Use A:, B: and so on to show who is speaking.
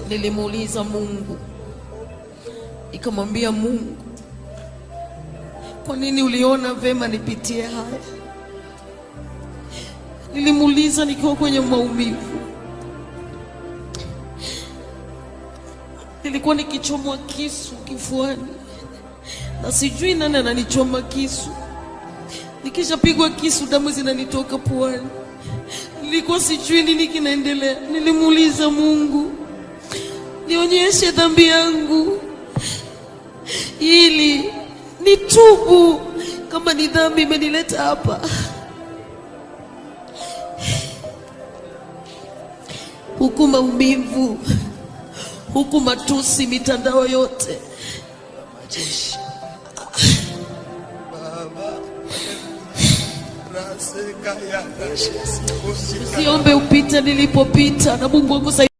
A: Nilimuuliza Mungu, nikamwambia Mungu, kwa nini uliona vema nipitie haya? Nilimuuliza nikiwa kwenye maumivu. Nilikuwa nikichomwa kisu kifuani, na sijui nani ananichoma kisu. Nikishapigwa kisu damu zinanitoka puani. Nilikuwa sijui nini kinaendelea. Nilimuuliza Mungu, nionyeshe dhambi yangu ili nitubu kama ni dhambi imenileta hapa. Huku maumivu, huku matusi mitandao yote. Usiombe upite nilipopita, na Mungu akusaidie.